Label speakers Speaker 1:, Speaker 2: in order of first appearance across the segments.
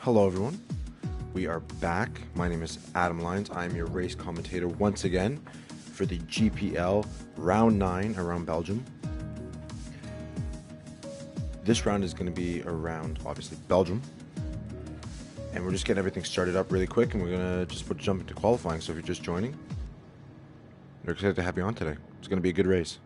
Speaker 1: Hello everyone, we are back. My name is Adam Lyons. I am your race commentator once again for the GPL Round 9 around Belgium. This round is going to be around, obviously, Belgium. And we're just getting everything started up really quick, and we're going to just jump into qualifying. So if you're just joining, we're excited to have you on today. It's going to be a good race.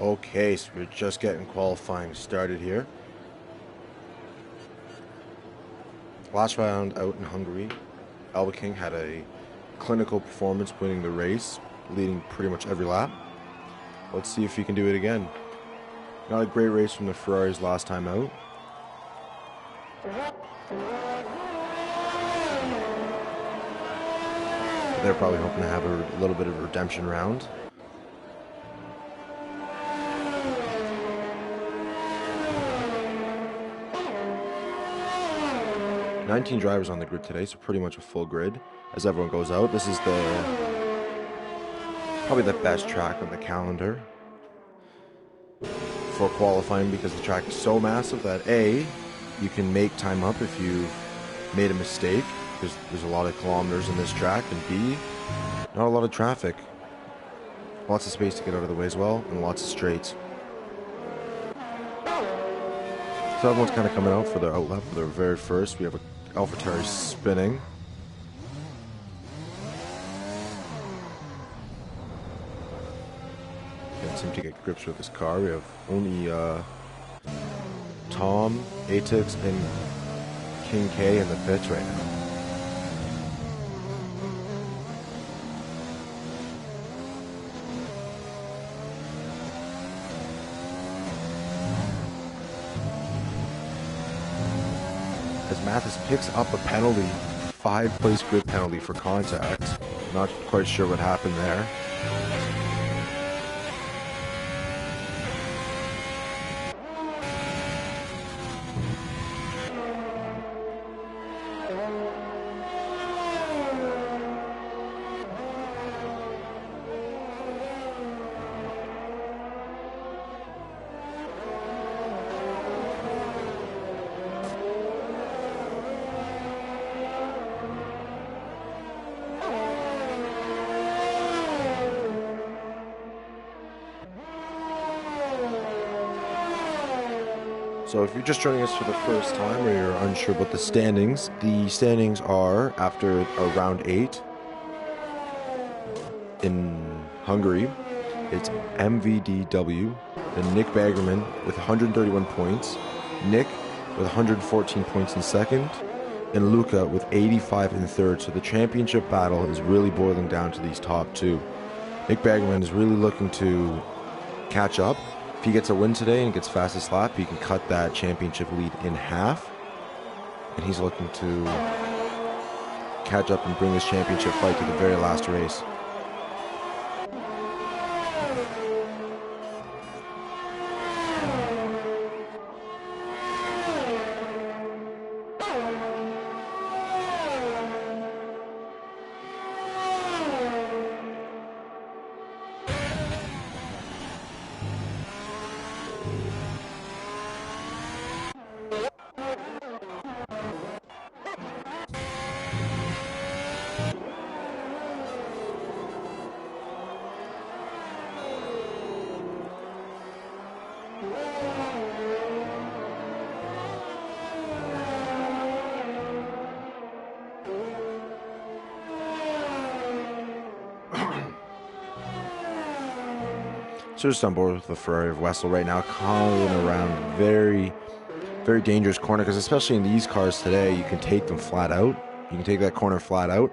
Speaker 1: Okay, so we're just getting qualifying started here. Last round out in Hungary, Alba King had a clinical performance winning the race, leading pretty much every lap. Let's see if he can do it again. Not a great race from the Ferraris last time out. They're probably hoping to have a little bit of a redemption round. $19 drivers on the grid today, so pretty much a full grid as everyone goes out. This is probably the best track on the calendar for qualifying because the track is so massive that A, you can make time up if you've made a mistake because there's a lot of kilometers in this track, and B, not a lot of traffic. Lots of space to get out of the way as well, and lots of straights. So everyone's kind of coming out for their outlap for their very first. We have AlphaTauri spinning. Can't seem to get grips with this car. We have only Tom, Atix, and King K in the pits right now. as Mathis picks up a penalty, 5-place grid penalty for contact. Not quite sure what happened there. So if you're just joining us for the first time or you're unsure about the standings are after round 8 in Hungary. It's MVDW and Nick Baggerman with 131 points, Nick with 114 points in second, and Luca with 85 in third. So the championship battle is really boiling down to these top two. Nick Baggerman is really looking to catch up. If he gets a win today and gets fastest lap, he can cut that championship lead in half. And he's looking to catch up and bring his championship fight to the very last race. So just on board with the Ferrari of Wessel right now, calling around very, very dangerous corner, because especially in these cars today, you can take them flat out. You can take that corner flat out,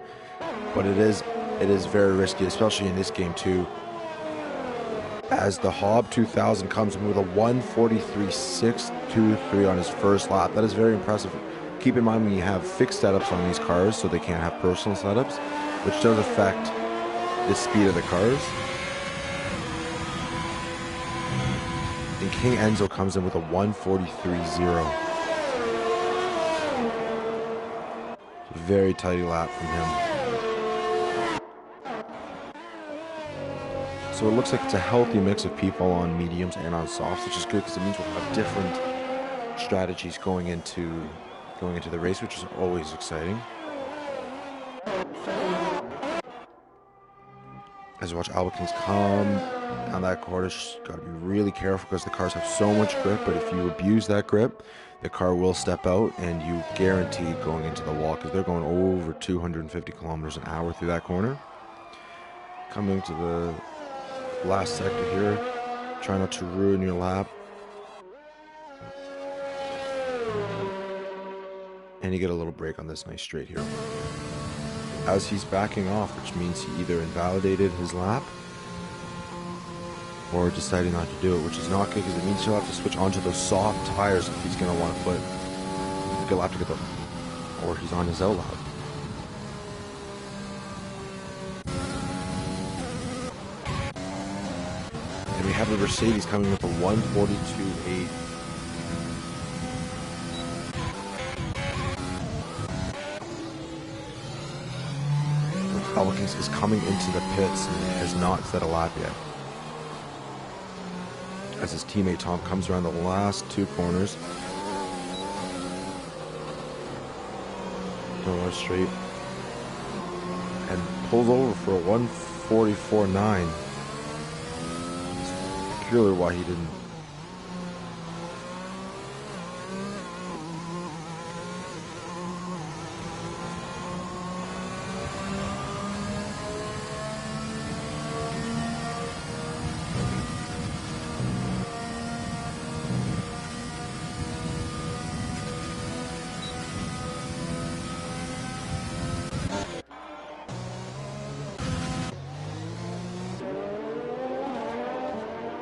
Speaker 1: but it is very risky, especially in this game too. As the Hob 2000 comes in with a 1:43.623 on his first lap. That is very impressive. Keep in mind when you have fixed setups on these cars, so they can't have personal setups, which does affect the speed of the cars. And King Enzo comes in with a 1:43.0. Very tidy lap from him. So it looks like it's a healthy mix of people on mediums and on softs, which is good because it means we'll have different strategies going into the race, which is always exciting. As you watch Albakins come down that corner, just got to be really careful because the cars have so much grip, but if you abuse that grip, the car will step out and you guarantee going into the wall because they're going over 250 kilometers an hour through that corner. Coming to the last sector here, try not to ruin your lap. And you get a little break on this nice straight here. As he's backing off, which means he either invalidated his lap or decided not to do it, which is not good because it means he'll have to switch onto those soft tires if he's going to want to put a good lap to get them, or he's on his out lap. And we have the Mercedes coming with a 1:42.8. Albakins is coming into the pits and has not set a lap yet. As his teammate Tom comes around the last two corners. Going straight. And pulls over for a 1:44.9. It's peculiar why he didn't.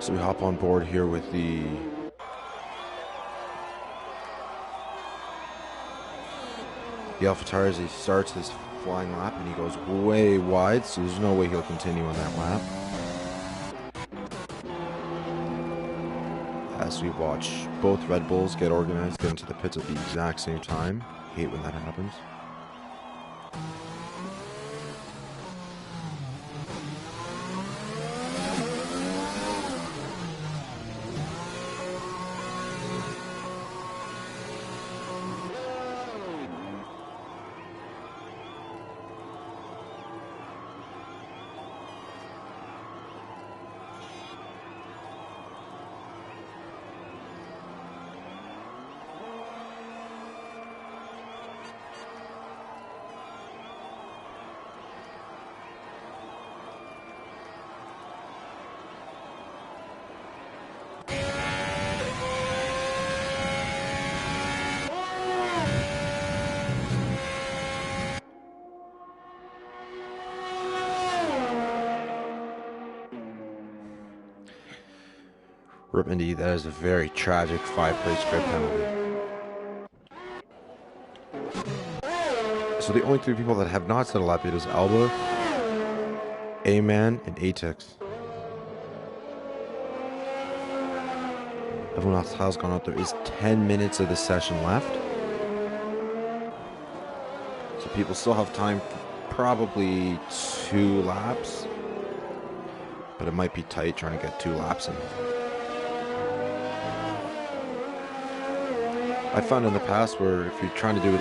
Speaker 1: So we hop on board here with the The AlphaTauri, he starts his flying lap and he goes way wide, so there's no way he'll continue on that lap. As we watch both Red Bulls get organized, get into the pits at the exact same time. Hate when that happens. Rip indeed, that is a very tragic 5-place grid penalty. So the only 3 people that have not set a lap yet is Alba, A-Man, and Atex. Everyone else has gone out. There is 10 minutes of the session left. So people still have time for probably 2 laps. But it might be tight trying to get 2 laps in. I found in the past where if you're trying to do an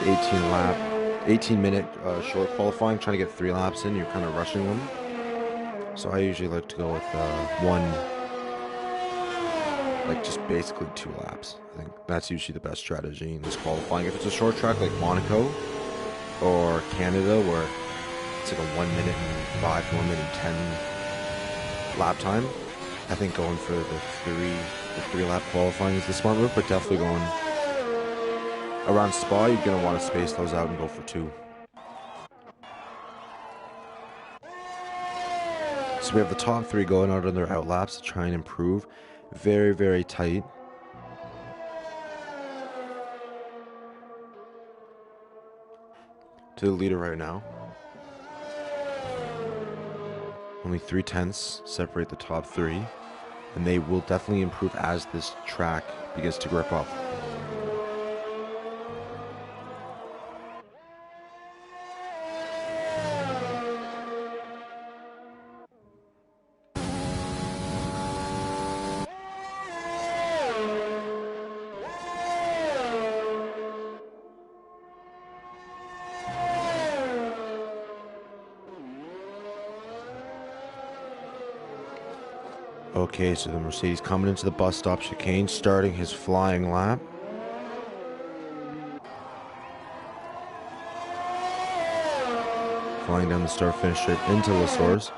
Speaker 1: 18-minute short qualifying, trying to get 3 laps in, you're kind of rushing them. So I usually like to go with just basically 2 laps. I think that's usually the best strategy in this qualifying. If it's a short track like Monaco or Canada, where it's like a 1 minute and 5, 1 minute and 10 lap time, I think going for the 3 lap qualifying is the smart move, but definitely going around Spa, you're going to want to space those out and go for 2. So we have the top 3 going out on their out laps to try and improve. Very, very tight. To the leader right now. Only 3/10 separate the top 3. And they will definitely improve as this track begins to grip up. Okay, so the Mercedes coming into the bus stop chicane, starting his flying lap. Flying down the start-finish straight into Lesource.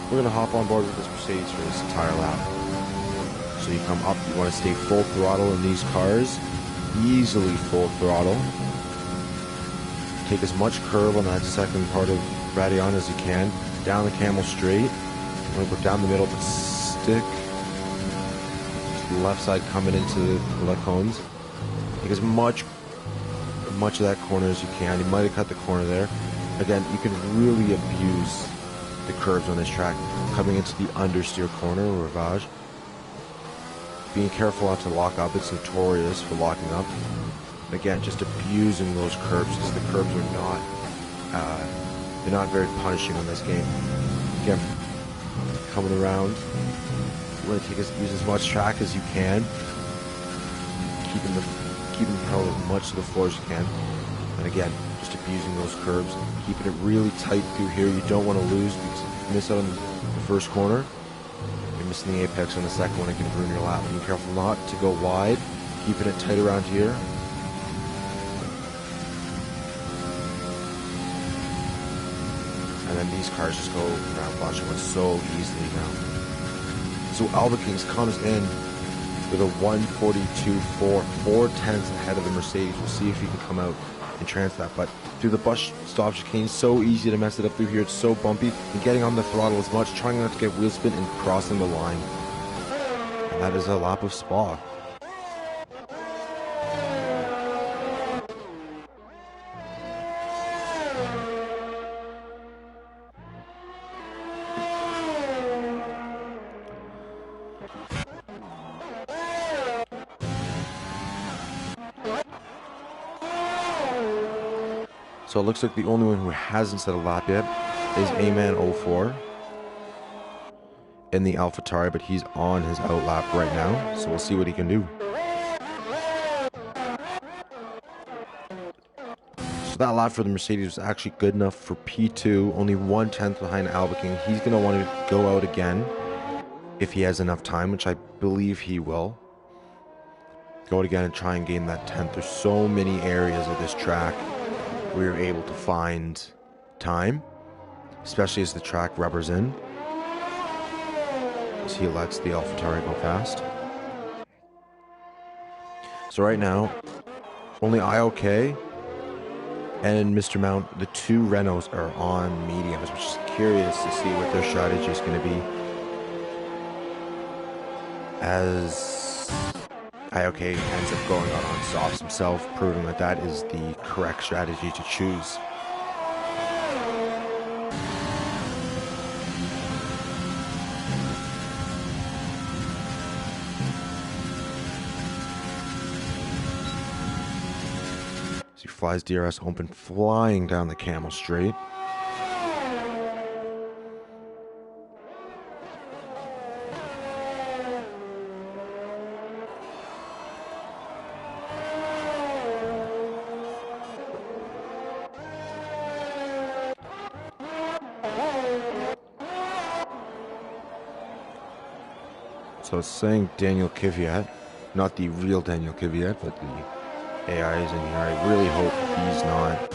Speaker 1: We're going to hop on board with this Mercedes for this entire lap. So you come up, you want to stay full throttle in these cars. Easily full throttle. Take as much curve on that second part of Radion as you can. Down the Camel straight. You want to go down the middle, but stick to the left side coming into the Le cones. Take as much of that corner as you can. You might have cut the corner there. Again, you can really abuse the curves on this track. Coming into the understeer corner, or Ravage. Being careful not to lock up. It's notorious for locking up. Again, just abusing those curves, because the curbs are they're not very punishing on this game. Again, coming around, you want to use as much track as you can, keeping the pedal as much to the floor as you can. And again, just abusing those curves, keeping it really tight through here. You don't want to lose, because if you miss out on the first corner, you're missing the apex on the second one. It can ruin your lap. Be careful not to go wide, keeping it tight around here. And then these cars just go around Botchwood so easily now. So Alba Kings comes in with a 142.4, 4/10 ahead of the Mercedes. We'll see if he can come out and trance that. But through the bus stop chicane, so easy to mess it up through here. It's so bumpy. And getting on the throttle as much, trying not to get wheel spin and crossing the line. And That is a lap of Spa. So it looks like the only one who hasn't set a lap yet is A-Man04 in the AlphaTauri, but he's on his out lap right now, so we'll see what he can do. So that lap for the Mercedes was actually good enough for P2, only 1/10 behind Albuquerque. He's going to want to go out again if he has enough time, which I believe he will. Go out again and try and gain that 10th. There's so many areas of this track we were able to find time, especially as the track rubbers in, as he lets the AlphaTauri go fast. So right now, only IOK and Mr. Mount, the two Renaults, are on mediums, which is curious to see what their strategy is going to be, as IOK ends up going out on softs himself, proving that that is the correct strategy to choose. As he flies DRS open, flying down the Camel Straight. So it's saying Daniel Kvyat, not the real Daniel Kvyat, but the AI is in here. I really hope he's not.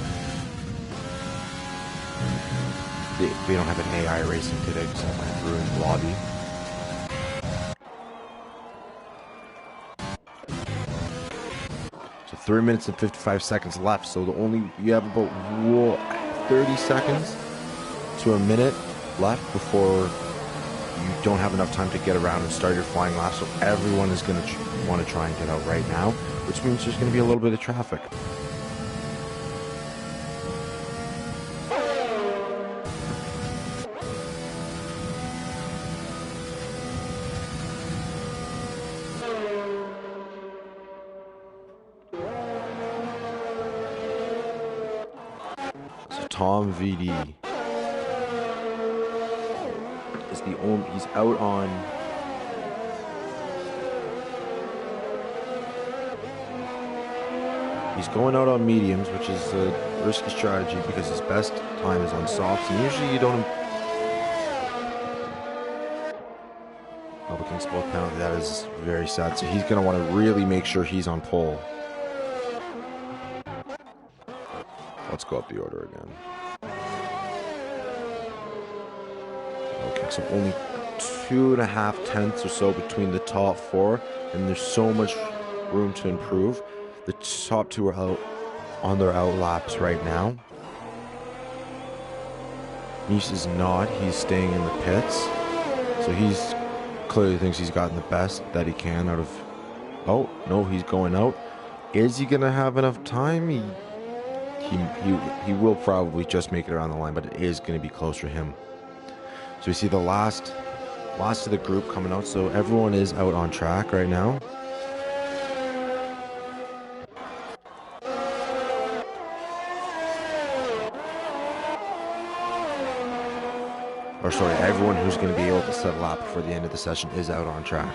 Speaker 1: We don't have an AI racing today because I went through in the lobby. So 3 minutes and 55 seconds left. So you have about 30 seconds to a minute left before you don't have enough time to get around and start your flying lap, so everyone is going to want to try and get out right now, which means there's going to be a little bit of traffic. So Tom VD is the only, he's out on he's going out on mediums, which is a risky strategy because his best time is on softs, and usually you don't Republican sport penalty. That is very sad, so he's going to want to really make sure he's on pole. Let's go up the order again. Okay, so only 2.5 tenths or so between the top four, and there's so much room to improve. The top two are out on their out laps right now. Nice is not. He's staying in the pits, so he's clearly thinks he's gotten the best that he can out of. Oh no, he's going out. Is he gonna have enough time? He will probably just make it around the line, but it is going to be close for him. So we see the last of the group coming out. So everyone is out on track right now. Or sorry, everyone who's going to be able to set a lap before the end of the session is out on track.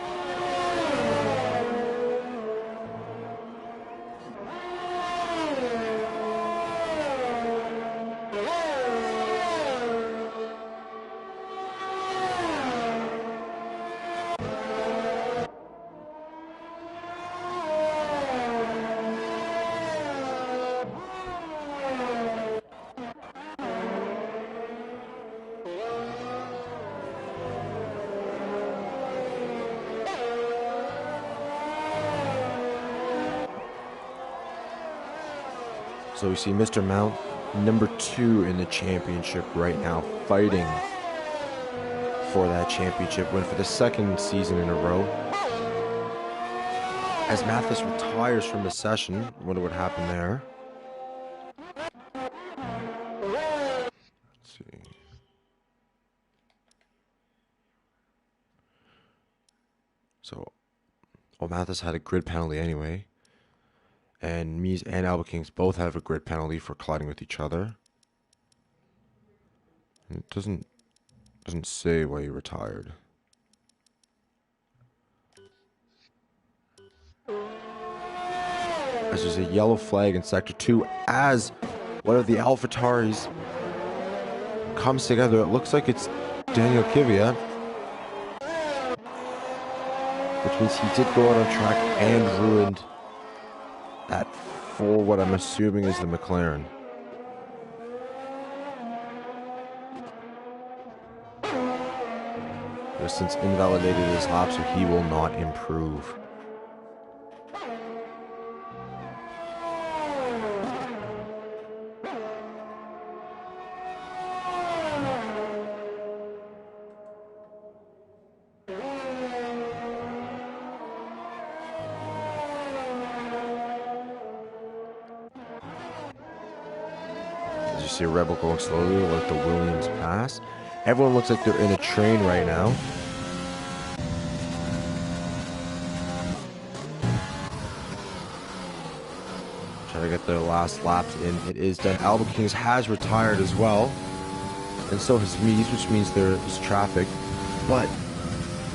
Speaker 1: So we see Mr. Mount, number 2 in the championship right now, fighting for that championship win for the second season in a row. As Mathis retires from the session, wonder what happened there. Let's see. So, Mathis had a grid penalty anyway. And Mies and Alba Kings both have a grid penalty for colliding with each other. And it doesn't say why he retired. As there's a yellow flag in Sector 2 as one of the AlphaTauris comes together. It looks like it's Daniel Kvyat, which means he did go out on track and ruined that for what I'm assuming is the McLaren. He has since invalidated his lap, so he will not improve. You see a Rebel going slowly like the Williams pass. Everyone looks like they're in a train right now. Trying to get their last laps in. It is done. Alba Kings has retired as well. And so has Mies, which means there is traffic. But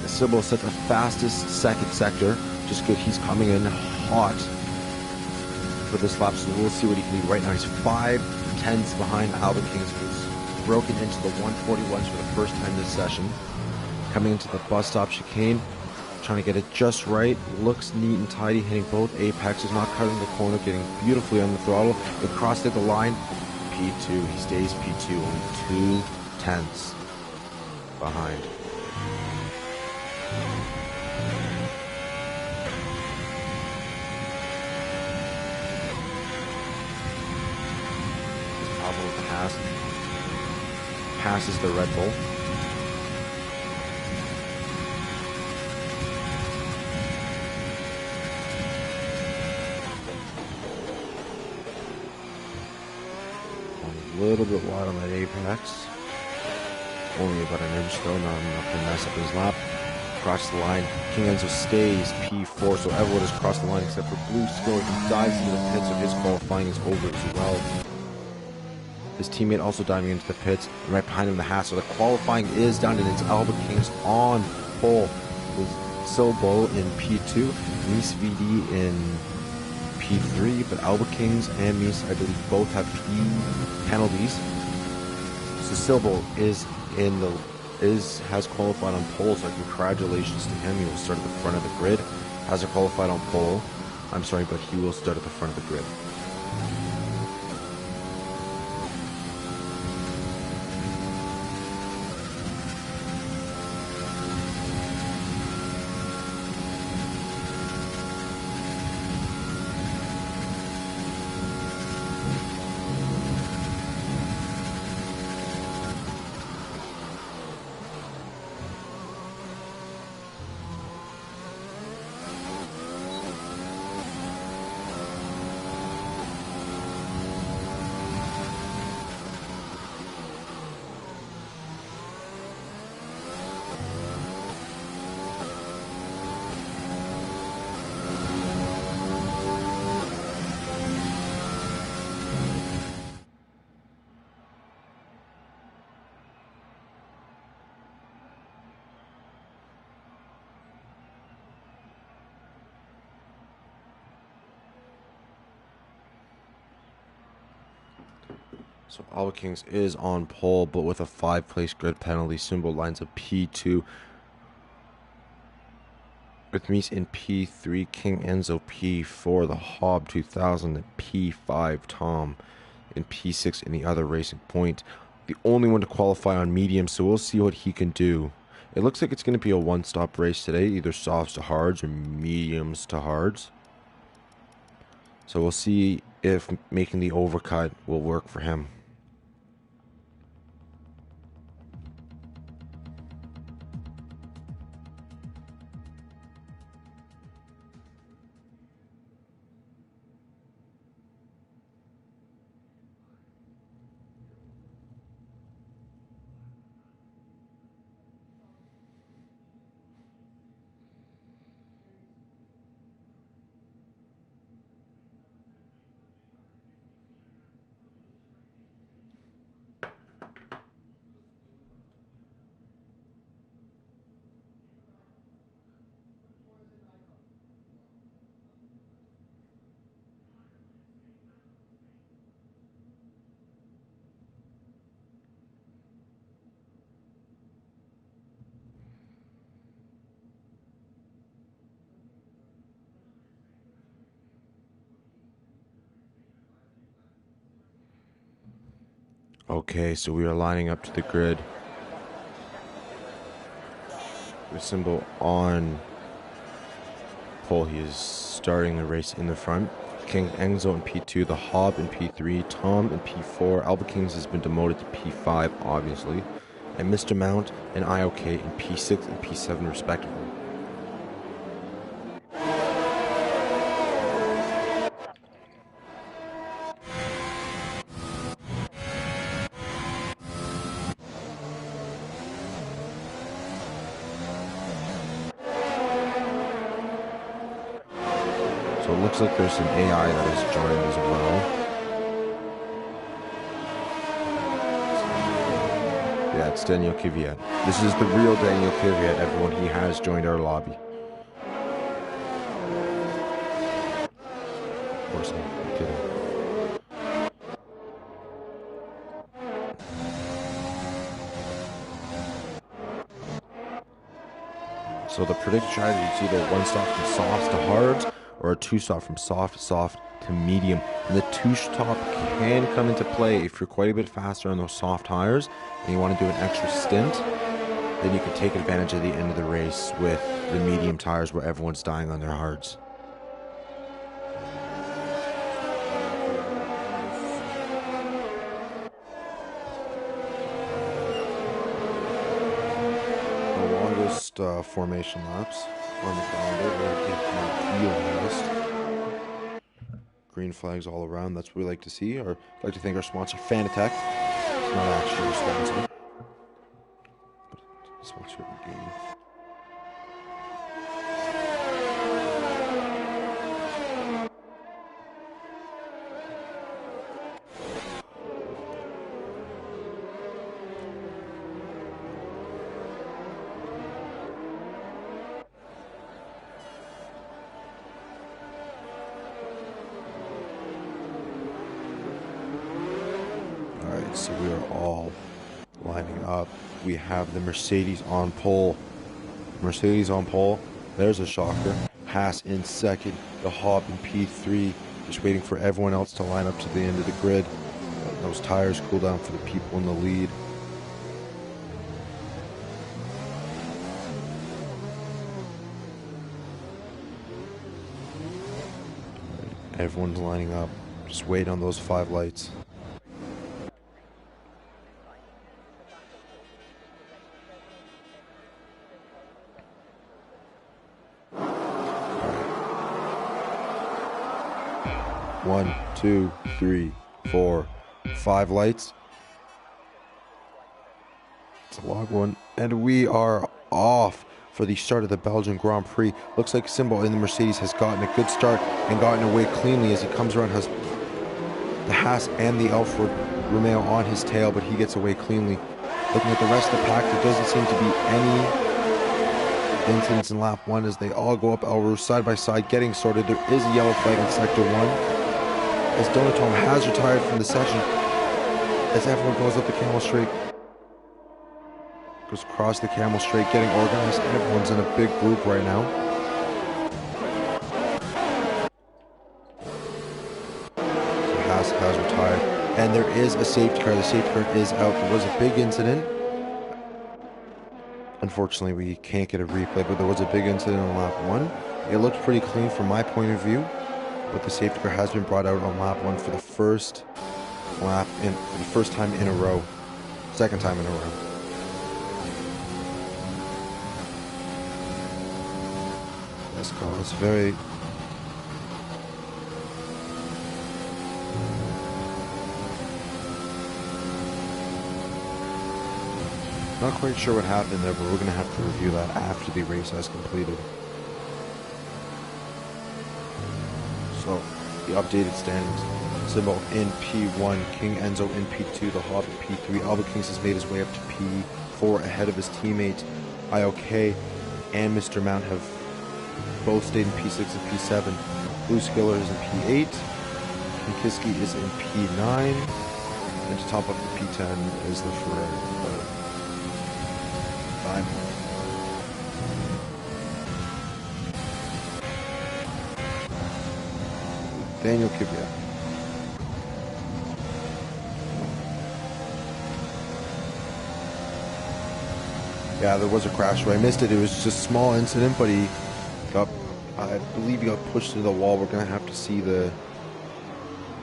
Speaker 1: Sybil set the fastest second sector. Just good. He's coming in hot for this lap, so we'll see what he can do. Right now he's 5/10 behind Alba Kings, who's broken into the 141s for the first time this session. Coming into the bus stop chicane, trying to get it just right. Looks neat and tidy, hitting both apexes, not cutting the corner, getting beautifully on the throttle. They crossed the line. P2, he stays P2, only 2/10 behind. Passes the Red Bull. A little bit wide on that apex. Only about an inch though, not enough to mess up his lap. Across the line, King Enzo stays P4, so everyone has crossed the line except for Blue Skill. He dives into the pits, so his qualifying is over as well. His teammate also diving into the pits, and right behind him the Haas. So the qualifying is done, and it's Alba Kings on pole with Silbo in P2, Mies VD in P3, but Alba Kings and Mies, I believe, both have P penalties. So Silbo has qualified on pole, so congratulations to him. He will start at the front of the grid. Hasn't qualified on pole. I'm sorry, but he will start at the front of the grid. So Alba Kings is on pole, but with a 5-place grid penalty. Symbol lines up P2. With Mies in P3, King Enzo P4, the Hob 2000 and P5, Tom in P6 in the other racing point. The only one to qualify on medium, so we'll see what he can do. It looks like it's going to be a one-stop race today, either softs to hards or mediums to hards. So we'll see if making the overcut will work for him. Okay, so we are lining up to the grid. The symbol on pole. He is starting the race in the front. King Enzo in P2, the Hob in P3, Tom in P4. Alba Kings has been demoted to P5, obviously. And Mr. Mount and IOK in P6 and P7, respectively. So it looks like there's some AI that has joined as well. Yeah, it's Daniel Kvyat. This is the real Daniel Kvyat, everyone. He has joined our lobby. Of course, I'm kidding. So the predicted strategy is either one stop from softs to hards, or a two stop from soft to medium. And the two stop can come into play if you're quite a bit faster on those soft tires and you want to do an extra stint. Then you can take advantage of the end of the race with the medium tires where everyone's dying on their hards. The longest formation laps on the calendar. Green flags all around. That's what we like to see. Or I'd like to thank our sponsor, Fanatec. It's not actually a sponsor, but it's a sponsor of the game. Alright, so we are all lining up. We have the Mercedes on pole. Mercedes on pole. There's a shocker. Haas in second. The Hob in P3. Just waiting for everyone else to line up to the end of the grid. Let those tires cool down for the people in the lead. Everyone's lining up. Just wait on those 5 lights. One, two, three, 4, 5 lights. It's a log one. And we are off for the start of the Belgian Grand Prix. Looks like Symbol in the Mercedes has gotten a good start and gotten away cleanly as he comes around, has the Haas and the Alfa Romeo on his tail, but he gets away cleanly. Looking at the rest of the pack, there doesn't seem to be any incidents in lap 1 as they all go up El Rouge side by side, getting sorted. There is a yellow flag in sector 1. As Donatom has retired from the section, as everyone goes up the Camel Straight, goes across the Camel Straight, getting organized. Everyone's in a big group right now. So Haas has retired, and there is a safety car. The safety car is out. There was a big incident. Unfortunately, we can't get a replay, but there was a big incident on lap 1. It looked pretty clean from my point of view. But the safety car has been brought out on lap 1 for the first lap for the first time in a row. Second time in a row. This car is very... Not quite sure what happened there, but we're going to have to review that after the race has completed. So, the updated standings. Symbol in P1, King Enzo in P2, the Hob in P3. Alba Kings has made his way up to P4 ahead of his teammates. IOK and Mr. Mount have both stayed in P6 and P7. Blue Skiller is in P8. Kinkiski is in P9. And to top up the P10 is the Ferrari. Daniel Kvyat. Yeah, there was a crash where I missed it. It was just a small incident, but he got, I believe he got pushed into the wall. We're gonna have to see the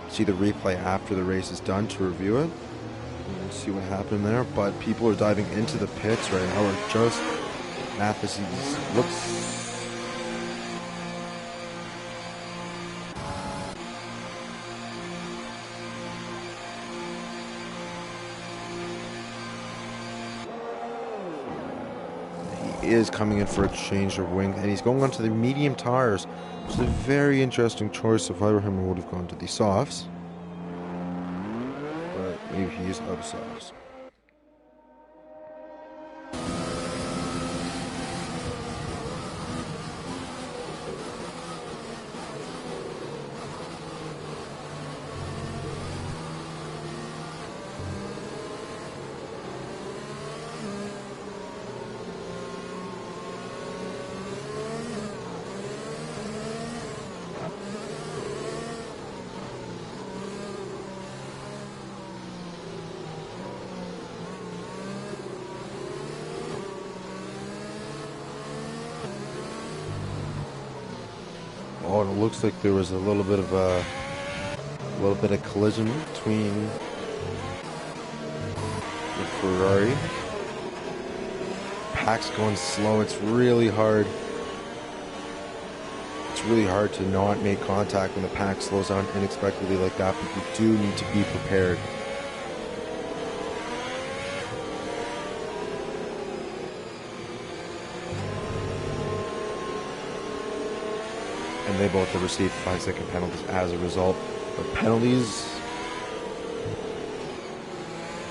Speaker 1: replay after the race is done to review it and see what happened there. But people are diving into the pits right now. We're just Matheson looks. He is coming in for a change of wing, and he's going on to the medium tires. It's a very interesting choice. If I were him, I would have gone to the softs. But maybe he is out of softs. Oh, and it looks like there was a little bit of collision between the Ferrari. Pack's going slow. It's really hard. It's really hard to not make contact when the pack slows down unexpectedly like that, but you do need to be prepared. And they both have received 5-second penalties as a result. But penalties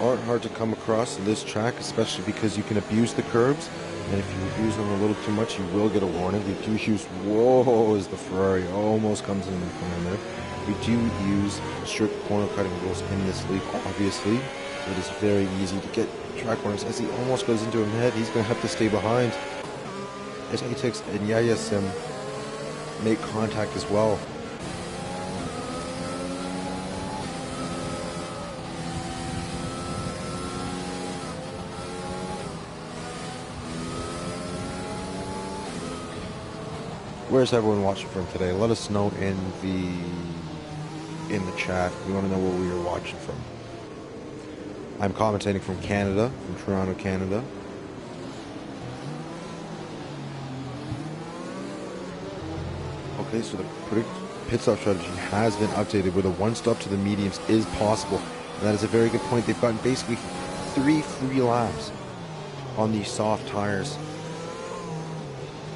Speaker 1: aren't hard to come across in this track, especially because you can abuse the curbs. And if you abuse them a little too much, you will get a warning. We do use, whoa, as the Ferrari almost comes in the corner there. We do use strict corner cutting rules in this league, obviously. It is very easy to get track corners. As he almost goes into him head, he's going to have to stay behind. As Atex and Yayasim make contact as well. Where's everyone watching from today? Let us know in the chat. We want to know where we are watching from. I'm commentating from Canada, from Toronto, Canada. Okay, so the pit stop strategy has been updated where the one stop to the mediums is possible. And that is a very good point. They've gotten basically 3 free laps on these soft tires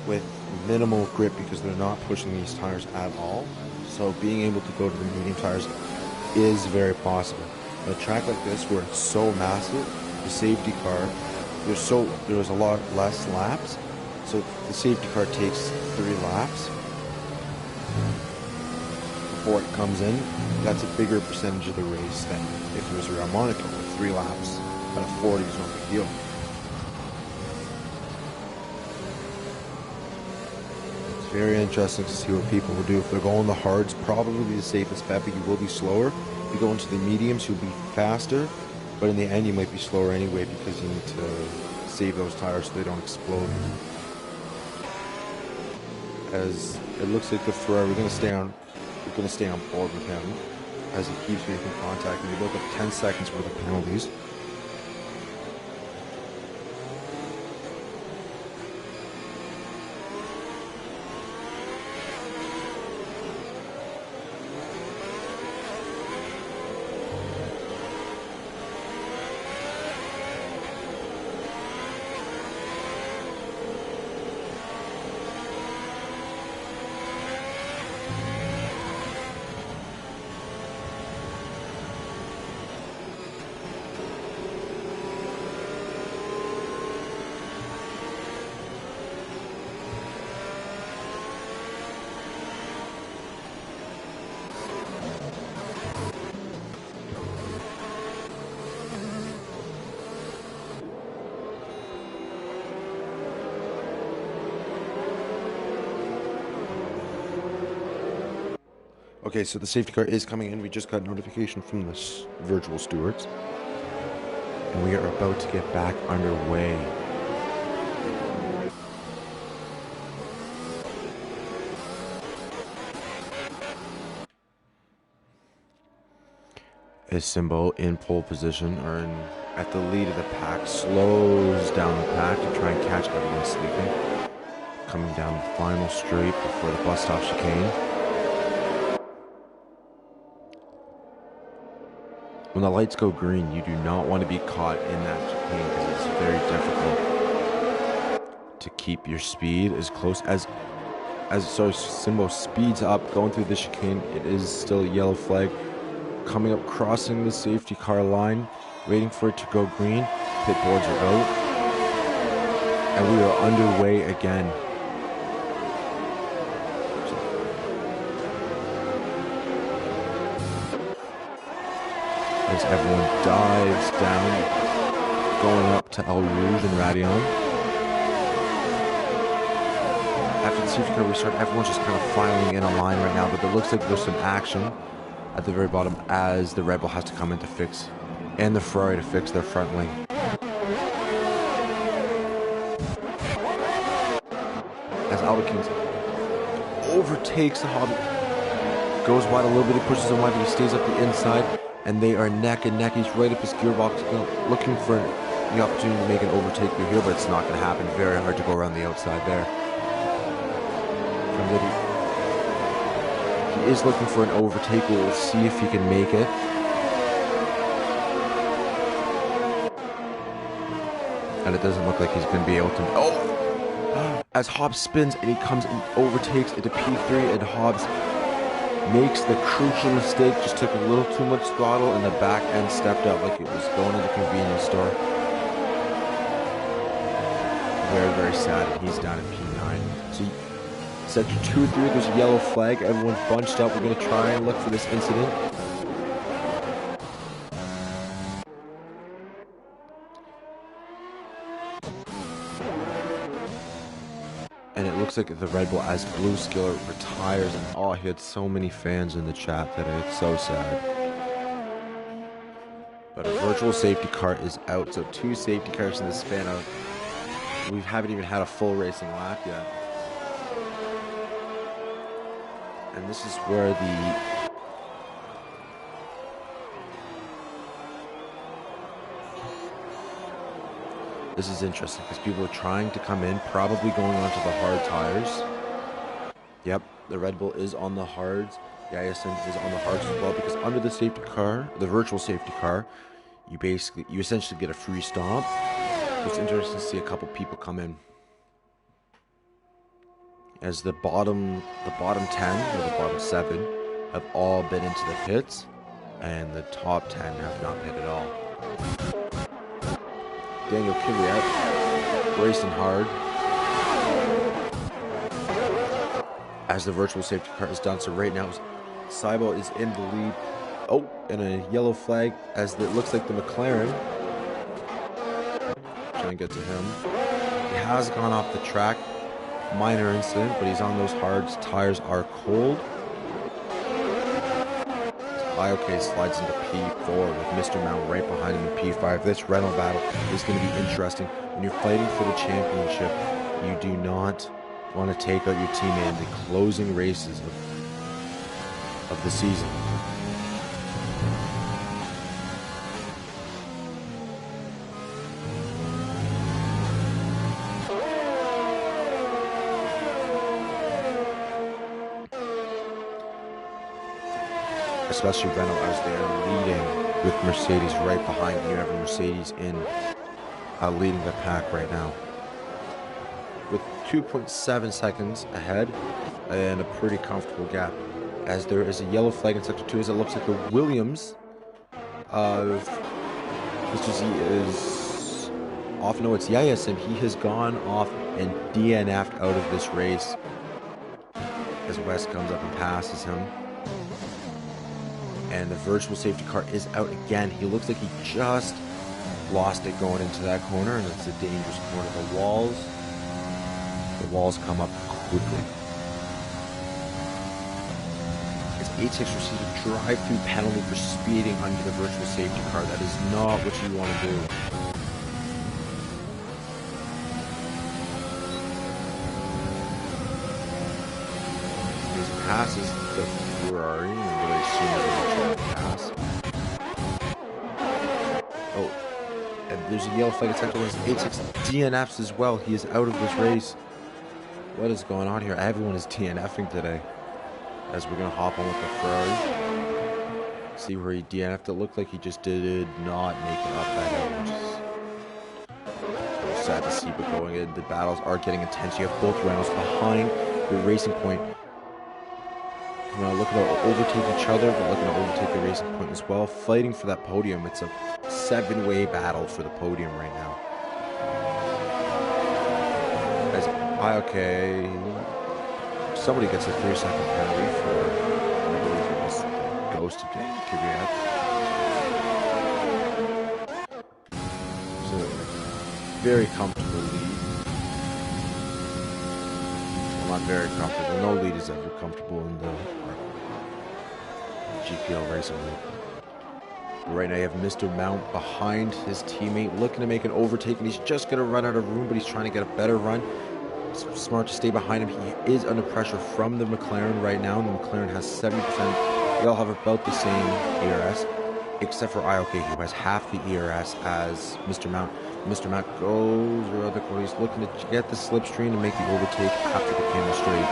Speaker 1: with minimal grip because they're not pushing these tires at all. So being able to go to the medium tires is very possible. A track like this where it's so massive, the safety car, there's a lot less laps. So the safety car takes 3 laps before it comes in. That's a bigger percentage of the race than if it was around Monaco with 3 laps at a 40 is no big deal. It's very interesting to see what people will do. If they're going the hards, probably the safest bet, but you will be slower. If you go into the mediums, you'll be faster, but in the end you might be slower anyway because you need to save those tires so they don't explode. As it looks like the Ferrari, we're going to stay on board with him as he keeps making contact, and they both have 10 seconds worth of penalties. Okay, so the safety car is coming in. We just got notification from the virtual stewards. And we are about to get back underway. Is Simbo in pole position or at the lead of the pack, slows down the pack to try and catch everyone sleeping. Coming down the final straight before the bus stop chicane. When the lights go green, you do not want to be caught in that chicane because it's very difficult to keep your speed as close as Simbo speeds up going through the chicane. It is still a yellow flag. Coming up, crossing the safety car line, waiting for it to go green. Pit boards are out. And we are underway again. As everyone dives down, going up to El Rouge and Radion. After the safety car restart, everyone's just kind of filing in a line right now, but it looks like there's some action at the very bottom as the Red Bull has to come in to fix, and the Ferrari to fix their front wing. As Albakins overtakes the Hobbit, goes wide a little bit, he pushes him wide, but he stays up the inside, and they are neck and neck. He's right up his gearbox, looking for the opportunity to make an overtake through here, but it's not going to happen. Very hard to go around the outside there. He is looking for an overtake. We'll see if he can make it. And it doesn't look like he's going to be able to. Oh! As Hobbs spins and he comes and overtakes into P3, and Hobbs makes the crucial mistake. Just took a little too much throttle, and the back end stepped up like it was going to the convenience store. Very, very sad. And he's down at P9. So Sector 2 and 3, there's a yellow flag. Everyone's bunched up. We're going to try and look for this incident. And it looks like the Red Bull, as Blue Skiller retires, and oh, he had so many fans in the chat today. It's so sad. But a virtual safety car is out. So 2 safety cars in the span of... We haven't even had a full racing lap yet. And this is where this is interesting because people are trying to come in, probably going onto the hard tires. Yep, the Red Bull is on the hards. The ISM is on the hards as well, because under the safety car, the virtual safety car, you essentially get a free stop. It's interesting to see a couple people come in. As the bottom 10 or the bottom 7 have all been into the pits, and the top 10 have not pit at all. Daniel Kvyat racing hard as the virtual safety car is done. So right now, Saibo is in the lead. Oh, and a yellow flag as it looks like the McLaren. Trying to get to him. He has gone off the track. Minor incident, but he's on those hards. Tires are cold. IOK slides into P4 with Mr. Mount right behind him in P5. This Renault battle is going to be interesting. When you're fighting for the championship, you do not want to take out your teammate in the closing races of the season. Especially Renault as they are leading with Mercedes right behind you. You have Mercedes leading the pack right now with 2.7 seconds ahead and a pretty comfortable gap. As there is a yellow flag in Sector 2, as it looks like the Williams of Mr. Z is off. No, it's Yayasim. He has gone off and DNF'd out of this race as West comes up and passes him. And the virtual safety car is out again. He looks like he just lost it going into that corner, and it's a dangerous corner. The walls come up quickly. As A6 receives a drive-through penalty for speeding under the virtual safety car. That is not what you want to do. He passes the Ferrari, and really soon as he pass. There's a yellow flag at sector 1. 86 DNFs as well. He is out of this race. What is going on here? Everyone is DNFing today. As we're going to hop on with the Ferrari. See where he DNF'd. It looked like he just did not make it up that hill, which is sad to see. But going in, the battles are getting intense. You have both Reynolds behind the racing point. Looking to overtake each other, but looking to overtake the racing point as well. Fighting for that podium. It's a 7-way battle for the podium right now. As okay, somebody gets a 3-second penalty for, I believe it was the ghost of Kvyat. So very comfortable lead. Well, not very comfortable. No lead is ever comfortable in the GPL racing league. Right now you have Mr. Mount behind his teammate, looking to make an overtake, and he's just going to run out of room, but he's trying to get a better run. It's smart to stay behind him. He is under pressure from the McLaren right now, and the McLaren has 70%. They all have about the same ERS, except for IOK, who has half the ERS as Mr. Mount. Mr. Mount goes around the corner. He's looking to get the slipstream to make the overtake after the camera straight.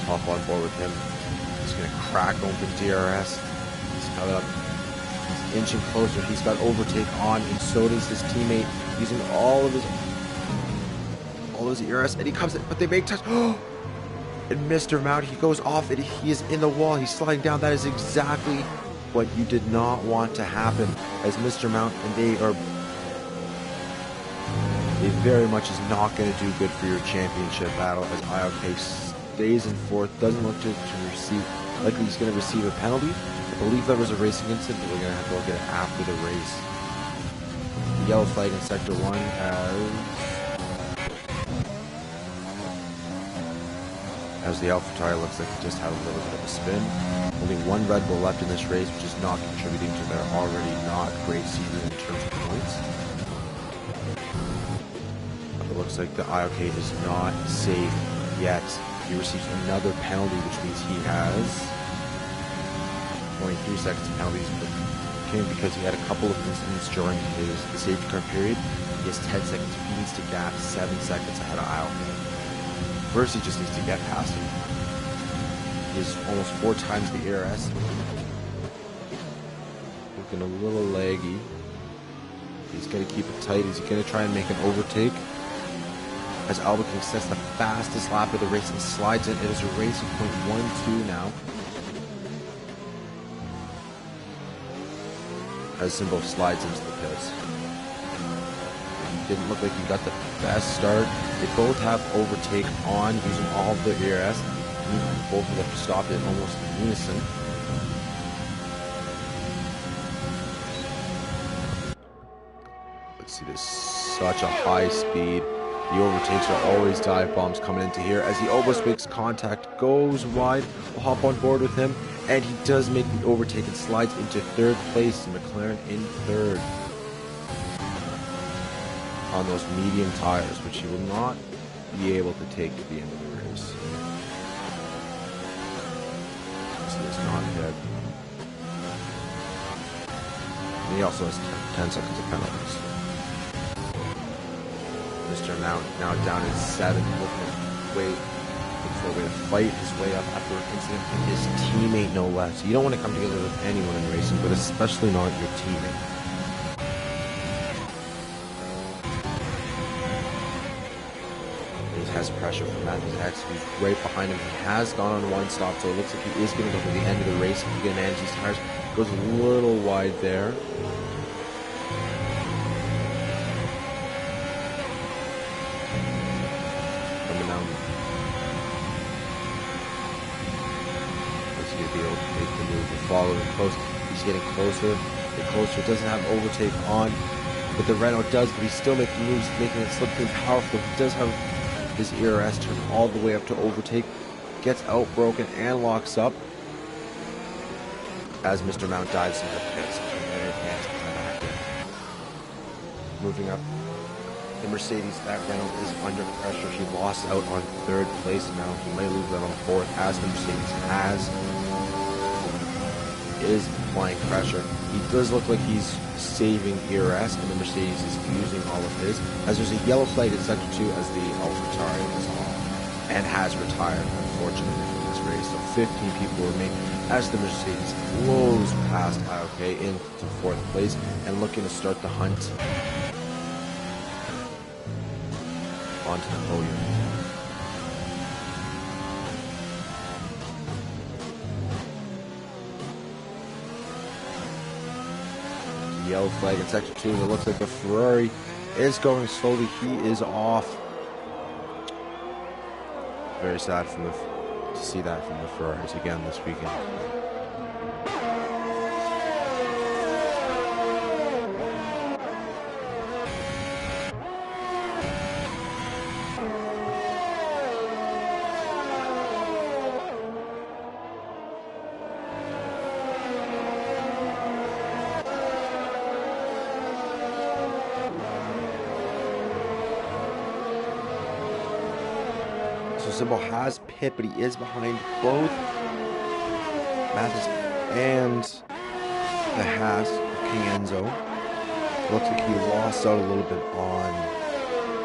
Speaker 1: Hop on board with him. He's going to crack open DRS. He's coming up. He's inching closer. He's got overtake on, and so does his teammate, using all of his ERS, and he comes in, but they make touch. And Mr. Mount, he goes off, and he is in the wall. He's sliding down. That is exactly what you did not want to happen, as Mr. Mount, and they very much is not going to do good for your championship battle, as IOK stays in fourth, doesn't look to receive, likely he's going to receive a penalty. I believe there was a racing incident, but we're going to have to look at it after the race. The yellow flag in sector 1 as the AlphaTauri looks like he just had a little bit of a spin. Only one Red Bull left in this race, which is not contributing to their already not great season in terms of points. It looks like the IOK is not safe yet. He receives another penalty, which means he has 23 seconds of penalties, but came because he had a couple of incidents during the safety car period. He has 10 seconds. He needs to gap 7 seconds ahead of IOK. First, he just needs to get past him. He has almost 4 times the ERS. Looking a little laggy. He's going to keep it tight. Is he going to try and make an overtake? As Alba King sets the fastest lap of the race and slides in. It is a racing point 1-2 now. As Simbo slides into the pits. It didn't look like he got the best start. They both have overtake on using all of their ERS. Both of them stopped in almost in unison. Let's see, there's such a high speed. The overtakes are always dive bombs coming into here. As he almost makes contact, goes wide. We'll hop on board with him, and he does make the overtake and slides into third place. McLaren in third on those medium tires, which he will not be able to take at the end of the race. See this non-hit. And he also has 10 seconds of penalties. Mr. Mount now down in 7th, looking for a way to fight his way up after an incident with his teammate, no less. You don't want to come together with anyone in racing, but especially not your teammate. He has pressure from Matthews X, who's right behind him. He has gone on one stop, so it looks like he is going to go to the end of the race. If he can manage these tires, goes a little wide there. Following close, he's getting closer and closer. Doesn't have overtake on, but the Renault does, but he's still making moves, making it slippery powerful. He does have his ERS turned all the way up to overtake, gets outbroken and locks up as Mr. Mount dives into the pits. Moving up the Mercedes, that round is under pressure. He lost out on third place now. He might lose out on fourth as the Mercedes is applying pressure. He does look like he's saving ERS, and the Mercedes is using all of his. As there's a yellow flag in sector 2 as the AlphaTauri is off and has retired, unfortunately, for this race. So 15 people remain as the Mercedes blows past IOK into fourth place and looking to start the hunt onto the podium. Yellow flag in sector 2. It looks like the Ferrari is going slowly. He is off. Very sad to see that from the Ferraris again this weekend. Symbol has pit, but he is behind both Mathis and the Haas of King Enzo. Looks like he lost out a little bit on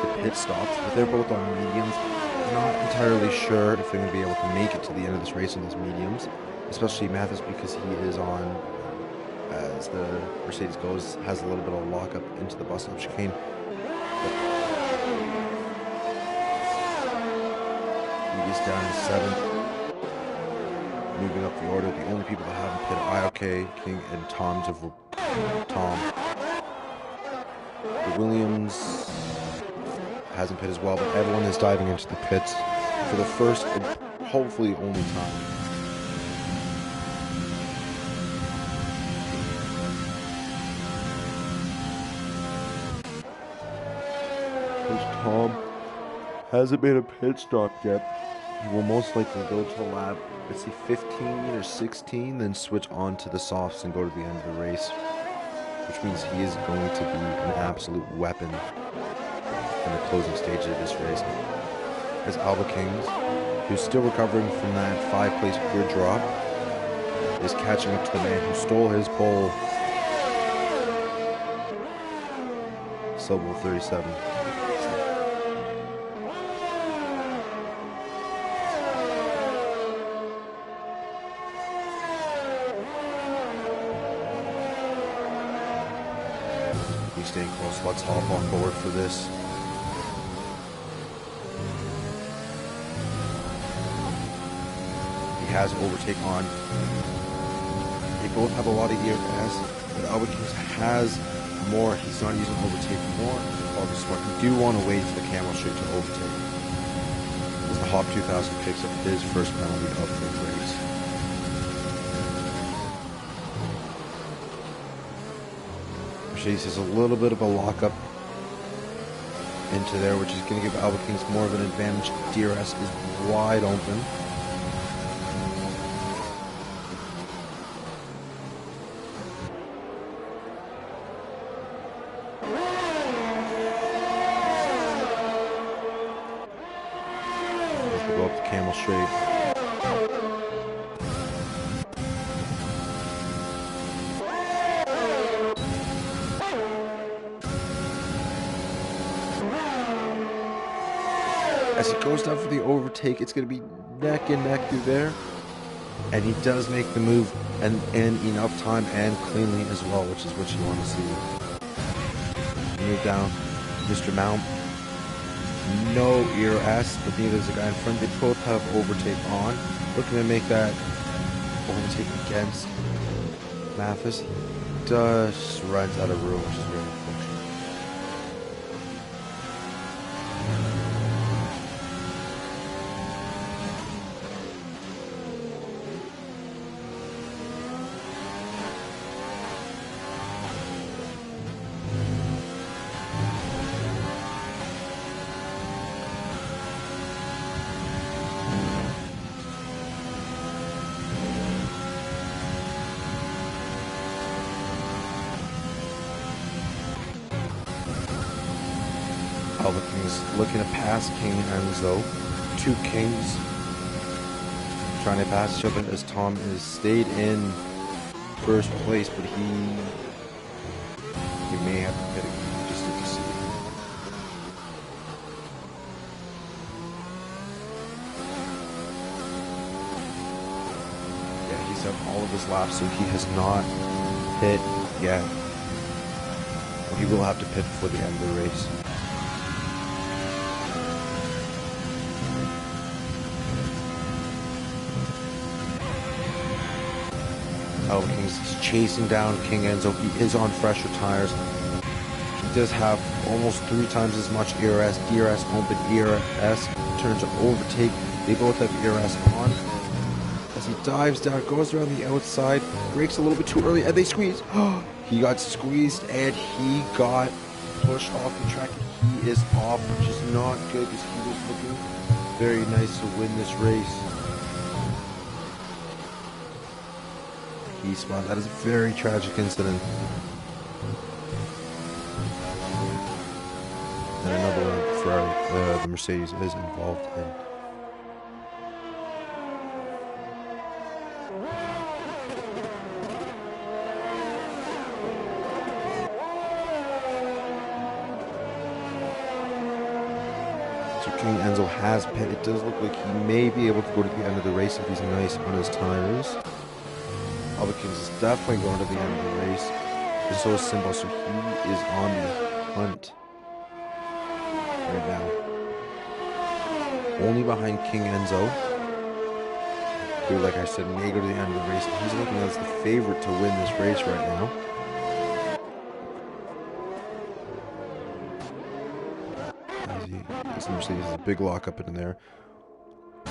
Speaker 1: the pit stops, but they're both on mediums. Not entirely sure if they're going to be able to make it to the end of this race on those mediums, especially Mathis because he is on, as the Mercedes goes, has a little bit of a lockup into the bus stop chicane. Is down in 7th. Moving up the order, the only people that haven't pitted, IOK, King, and Tom. The Williams hasn't pitted as well, but everyone is diving into the pits for the first and hopefully only time. Coach Tom hasn't made a pit stop yet. He will most likely go to the lap, let's see, 15 or 16, then switch on to the softs and go to the end of the race, which means he is going to be an absolute weapon in the closing stage of this race. As Alba Kings, who's still recovering from that 5-place grid drop, is catching up to the man who stole his pole. Sub 37. Staying close. Let's hop on board for this. He has overtake on. They both have a lot of ERS, but Alba Kings has more. He's not using overtake more. Obviously, smart. You do want to wait for the camel straight to overtake, as the Hop 2000 picks up his first penalty of the race. Mercedes has a little bit of a lockup into there, which is going to give Alba Kings more of an advantage. DRS is wide open. Let's go up the camel straight. As he goes down for the overtake, it's going to be neck and neck through there. And he does make the move and in enough time and cleanly as well, which is what you want to see. Move down. Mr. Mount. No ERS, but neither is the guy in front. They both have overtake on. Looking to make that overtake against Mathis. Just runs out of room, which is very unfortunate. Kings looking to pass King Enzo. Two Kings trying to pass each other as Tom has stayed in first place, but he may have to pit again just to see. Yeah, he's done all of his laps, so he has not pit yet. He will have to pit before the end of the race. Albert King's chasing down King Enzo. He is on fresher tires. He does have almost 3 times as much ERS. DRS open, ERS turns to overtake. They both have ERS on. As he dives down, goes around the outside, brakes a little bit too early, and they squeeze. He got squeezed and he got pushed off the track. He is off, which is not good because he was looking very nice to win this race. He spot. That is a very tragic incident. And another one for the Mercedes is involved in. So King Enzo has pit. It does look like he may be able to go to the end of the race if he's nice on his tires. Albert Kings is definitely going to the end of the race. It's so simple, so he is on the hunt right now. Only behind King Enzo, who, like I said, may go to the end of the race. He's looking as the favorite to win this race right now. As the Mercedes has a big lockup in there.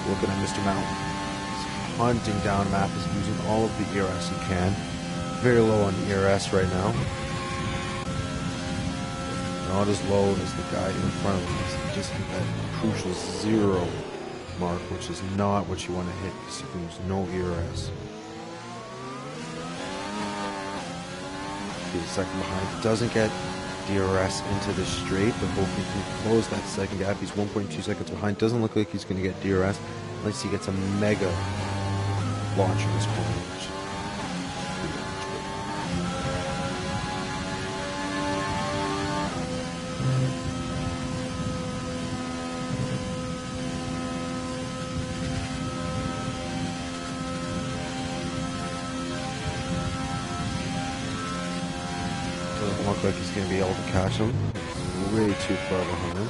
Speaker 1: Looking at Mr. Mountain. Hunting down map, is using all of the ERS he can. Very low on ERS right now. Not as low as the guy in front of him. He just hit that crucial 0 mark, which is not what you want to hit because there's no ERS. He's second behind. Doesn't get DRS into the straight, but hopefully he can close that second gap. He's 1.2 seconds behind. Doesn't look like he's going to get DRS unless he gets a mega launch in this corner. Doesn't look like he's going to be able to catch him. Way too far behind.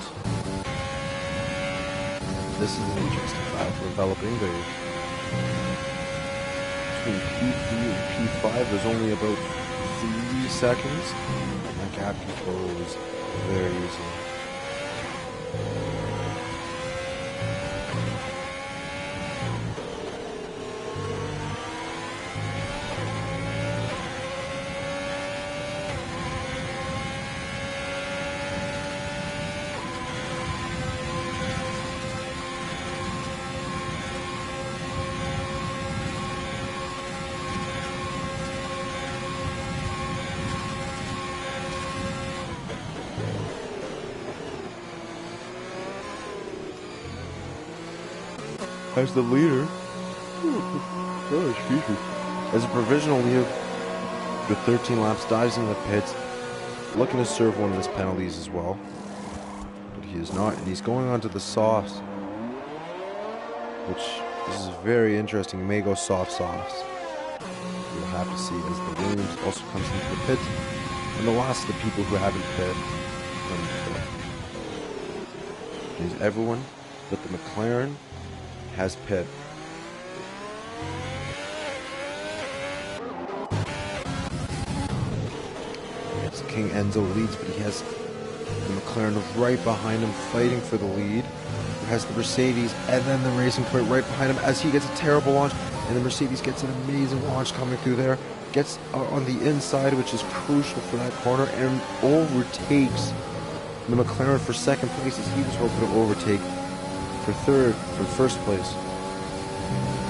Speaker 1: This is an interesting battle developing. Between P3 and P5, there's only about 3 seconds. That gap can close very easily. As the leader, as a provisional leader with 13 laps, dives in the pits, looking to serve one of his penalties as well. But he is not, and he's going on to the softs, which this is very interesting. He may go soft softs. We'll have to see as the Williams also comes into the pits, and the last of the people who haven't pit. Is everyone but the McLaren has pit. It's King Enzo leads, but he has the McLaren right behind him fighting for the lead. He has the Mercedes and then the Racing Point right behind him as he gets a terrible launch, and the Mercedes gets an amazing launch coming through there. Gets on the inside, which is crucial for that corner, and overtakes the McLaren for second place as he was hoping to overtake for first place.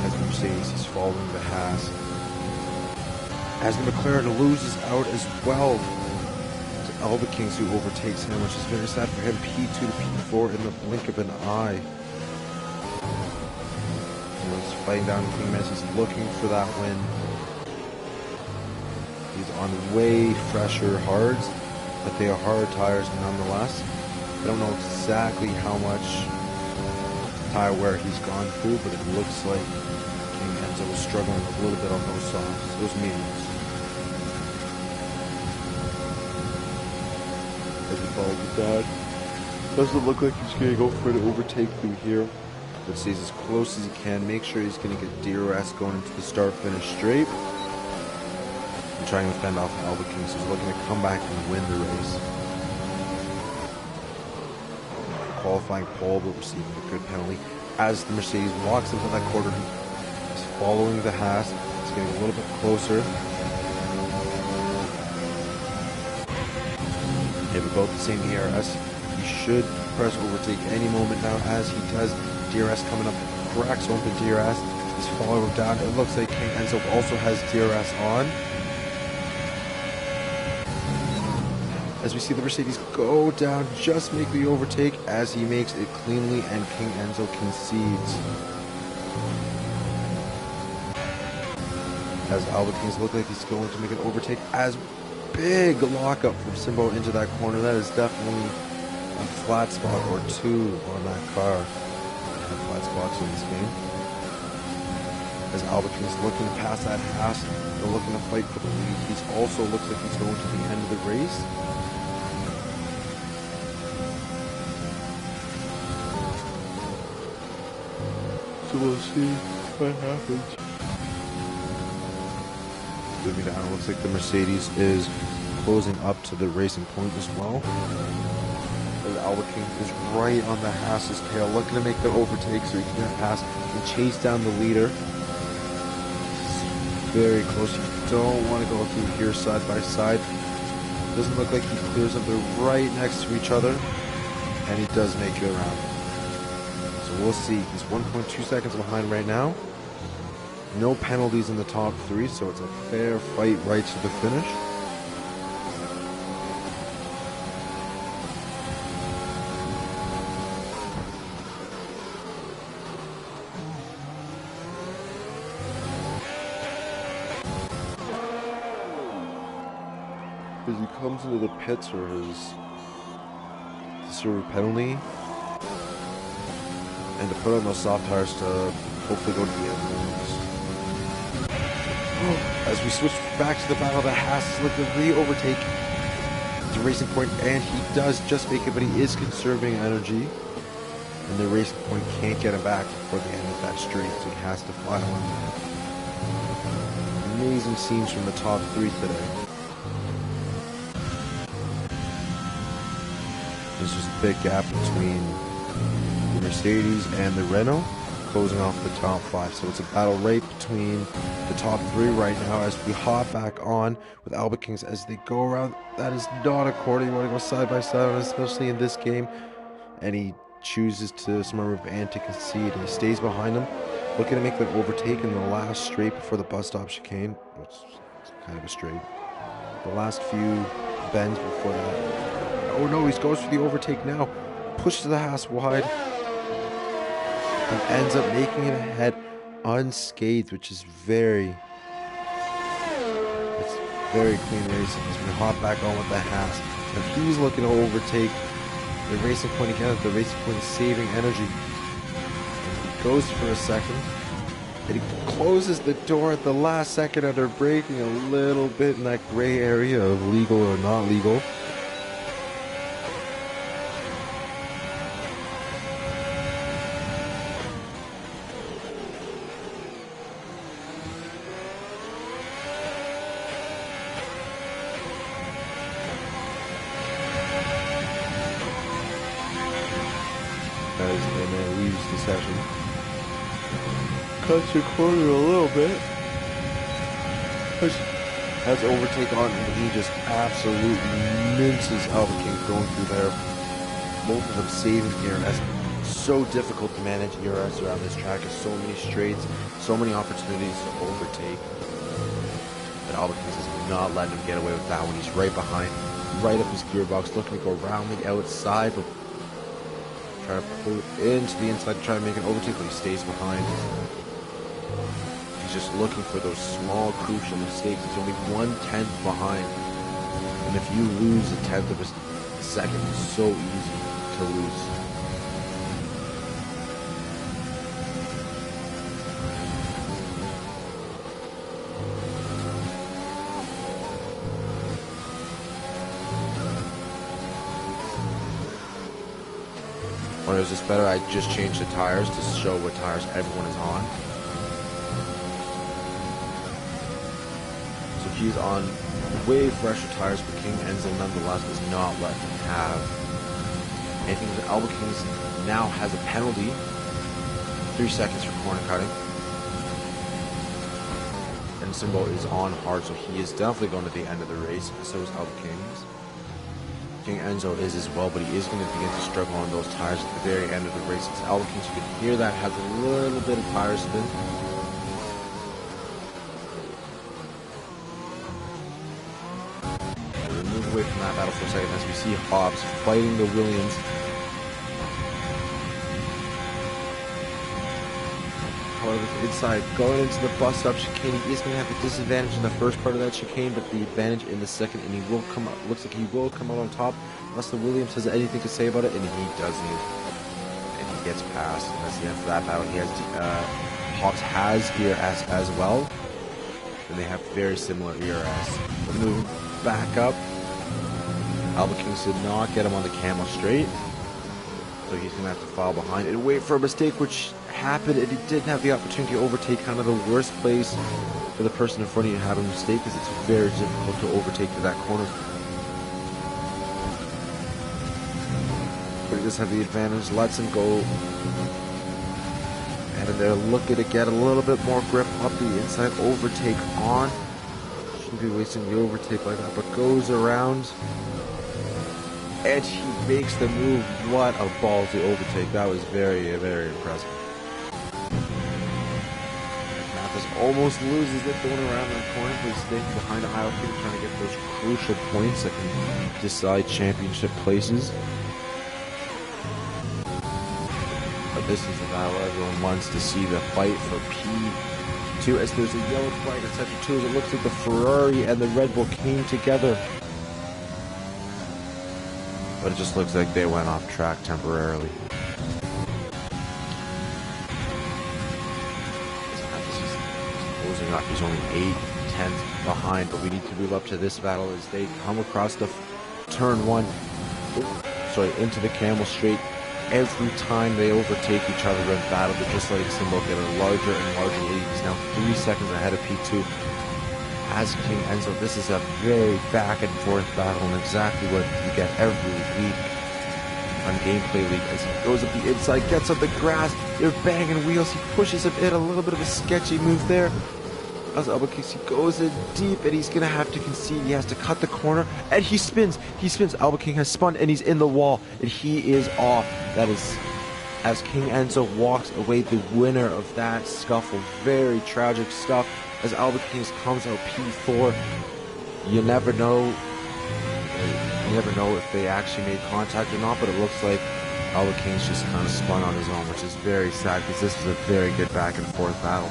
Speaker 1: As the Mercedes is following the Haas. As the McLaren loses out as well. Alba Kings who overtakes him, which is very sad for him. P2 to P4 in the blink of an eye. He's fighting down King Mess. He's looking for that win. He's on way fresher hards, but they are hard tires nonetheless. I don't know exactly how much tire wear he's gone through, but it looks like King Enzo was struggling a little bit on those softs, those mediums. As we follow the dad, doesn't look like he's going to go for an overtake through here, but stays as close as he can. Make sure he's going to get DRS going into the start-finish straight. And trying to fend off Alba Kings, who's looking to come back and win the race. Qualifying pole, but receiving a good penalty. As the Mercedes walks into that corner, he's following the Haas. He's getting a little bit closer. They have about the same ERS. He should press overtake any moment now. As he does, DRS coming up, cracks open DRS. He's following him down. It looks like King Enzo also has DRS on. As we see the Mercedes go down, just make the overtake as he makes it cleanly and King Enzo concedes. As Alba Kings look like he's going to make an overtake, as big lockup from Simbo into that corner. That is definitely a flat spot or two on that car. Flat spots in this game. As Alba Kings looking past that Haas, they're looking to fight for the lead. He's also looks like he's going to the end of the race. So we'll see what happens. Moving down, it looks like the Mercedes is closing up to the racing point as well. And Alba King is right on the Haas's tail, looking to make the overtake so he can get past and chase down the leader. Very close. You don't want to go through here side by side. Doesn't look like he clears them. They're right next to each other, and he does make it around. So we'll see. He's 1.2 seconds behind right now. No penalties in the top three, so it's a fair fight right to the finish. As he comes into the pits for his serve penalty, and to put on those soft tires to hopefully go to the end. As we switch back to the battle, the Haas is looking to re-overtake the racing point, and he does just make it, but he is conserving energy, and the racing point can't get him back before the end of that straight, so he has to fly on. Amazing scenes from the top three today. There's just a big gap between the Mercedes and the Renault, closing off the top five. So it's a battle right between the top three right now as we hop back on with Alba Kings as they go around. That is not a corner you want to go side by side on, especially in this game. And he chooses to swerve and to concede. And he stays behind him, looking to make that overtake in the last straight before the bus stop chicane. It's kind of a straight. The last few bends before that. Oh no, he goes for the overtake now. Pushes the Haas wide. And ends up making it ahead unscathed, which is very clean racing. As we hop back on with the Haas, and he's looking to overtake the racing point again. The racing point is saving energy. And he goes for a second, and he closes the door at the last second after braking a little bit in that gray area of legal or not legal. And then leaves the session. Cuts your corner a little bit. Has overtake on, and he just absolutely minces Alba King going through there. Both of them saving ERS. So difficult to manage ERS around this track. There's so many straights, so many opportunities to overtake. But Alba King is not letting him get away with that one. He's right behind. right up his gearbox, looking to go around the outside, but try to pull it into the inside to try to make an overtake, but he stays behind. He's just looking for those small, crucial mistakes. He's only 1/10 behind. And if you lose a tenth of a second, it's so easy to lose. Or is this better? I just changed the tires to show what tires everyone is on. So he's on way fresher tires, but King Enzo nonetheless does not let him have anything. Alba Kings now has a penalty, 3 seconds for corner cutting. And Simbo is on hard, so he is definitely going to the end of the race. So is Alba Kings. King Enzo is as well, but he is going to begin to struggle on those tires at the very end of the race. As Alba Kings, you can hear that, has a little bit of tire spin. We'll move away from that battle for a second as we see Hobbs fighting the Williams. However, inside, going into the bus stop chicane, he is going to have a disadvantage in the first part of that chicane, but the advantage in the second, and he will come out, looks like he will come out on top, unless the Williams has anything to say about it, and he doesn't. And he gets past, and that's the end for that battle. He has, Hobbs has ERS as well, and they have very similar ERS. We're moving back up. Alba Kings did not get him on the camel straight, so he's going to have to fall behind and wait for a mistake, which happened, and he didn't have the opportunity to overtake. Kind of the worst place for the person in front of you to have a mistake, because it's very difficult to overtake to that corner. But he does have the advantage, lets him go. And they're looking to get a little bit more grip up the inside, overtake on. Shouldn't be wasting the overtake like that, but goes around. And he makes the move. What a ballsy overtake. That was very, very impressive. Almost loses it going around that corner, but he's staying behind Iowa King, trying to get those crucial points that can decide championship places. But this is the battle everyone wants to see, the fight for P2, as there's a yellow flag in Sector 2, as it looks like the Ferrari and the Red Bull came together. But it just looks like they went off track temporarily. Up. He's only 8/10 behind, but we need to move up to this battle as they come across the turn one, into the camel straight. Every time they overtake each other in battle, they're just letting Simbo get a larger and larger lead. He's now 3 seconds ahead of P2. As King Enzo, this is a very back and forth battle, and exactly what you get every week on Gameplay League. As he goes up the inside, gets on the grass, they're banging wheels, he pushes him in, a little bit of a sketchy move there. As Alba Kings, he goes in deep, and he's going to have to concede. He has to cut the corner, and he spins. Alba King has spun, and he's in the wall, and he is off. That is, as King Enzo walks away, the winner of that scuffle. Very tragic stuff. As Alba Kings comes out P4, you never know. You never know if they actually made contact or not, but it looks like Alba Kings just kind of spun on his own, which is very sad, because this was a very good back and forth battle.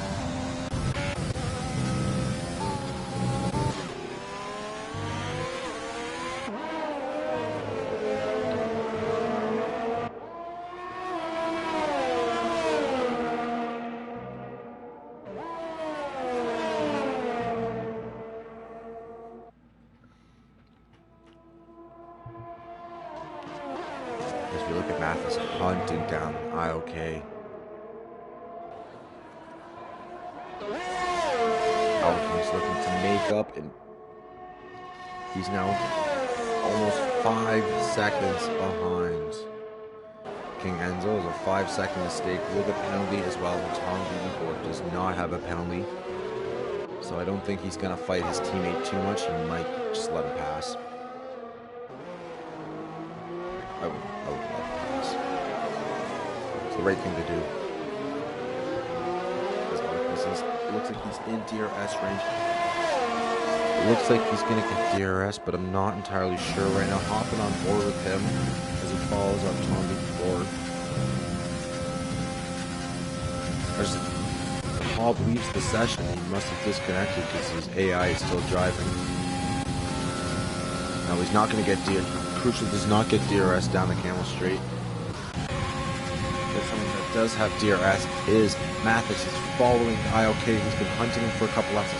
Speaker 1: As we look at Mathis hunting down IOK. Alba King's looking to make up, and he's now almost 5 seconds behind. King Enzo is a 5-second mistake with a penalty as well. Tom Beaton does not have a penalty, so I don't think he's going to fight his teammate too much. He might just let him pass. I would let him pass. It's the right thing to do. It looks like he's in DRS range. It looks like he's going to get DRS, but I'm not entirely sure right now. Hopping on board with him as he follows up Tom before. As Hobb leaves the session, he must have disconnected because his AI is still driving. Now he's not going to get Crucial does not get DRS down the Camel Straight. But someone that does have DRS is Mathis. He's following ILK. He's been hunting him for a couple laps.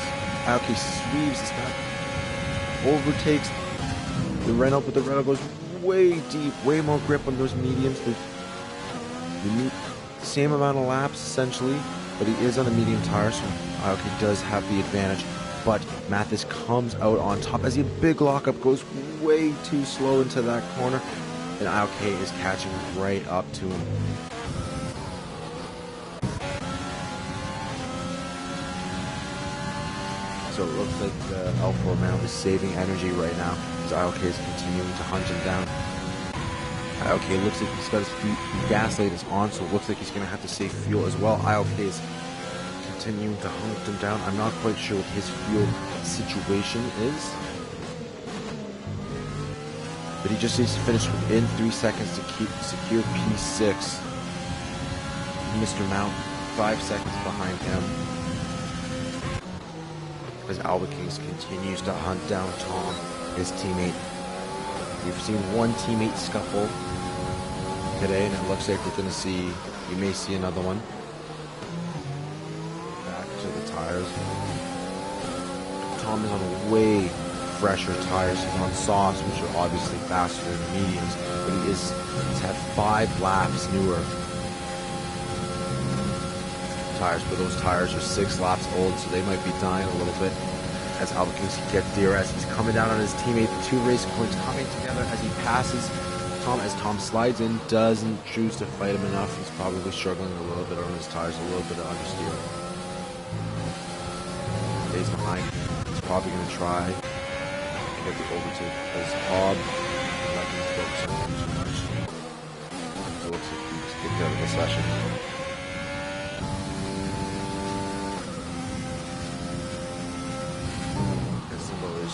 Speaker 1: ILK sweeps this guy, overtakes the Renault, but the Renault goes way deep, way more grip on those mediums. You need the same amount of laps essentially, but he is on a medium tire, so ILK does have the advantage. But Mathis comes out on top as he big lockup goes way too slow into that corner, and ILK is catching right up to him. So it looks like the L4 Renault is saving energy right now as ILK is continuing to hunt him down. ILK looks like he's got his gas light is on, so it looks like he's going to have to save fuel as well. ILK is continuing to hunt him down. I'm not quite sure what his fuel situation is, but he just needs to finish within 3 seconds to secure P6. Mr. Mount 5 seconds behind him as Alba Kings continues to hunt down Tom, his teammate. We've seen one teammate scuffle today, and it looks like we may see another one. Back to the tires. Tom is on way fresher tires. He's on softs, which are obviously faster than mediums, but he's had 5 laps newer tires, but those tires are 6 laps old, so they might be dying a little bit. As Alba Kings gets DRS, he's coming down on his teammate. The 2 race points coming together as he passes Tom. As Tom slides in, doesn't choose to fight him enough. He's probably struggling a little bit on his tires, a little bit of understeer. Stays behind. He's probably going to try to get the overtake because Hobb is not going to focus on him too much. So it looks like he's kicked out of the session.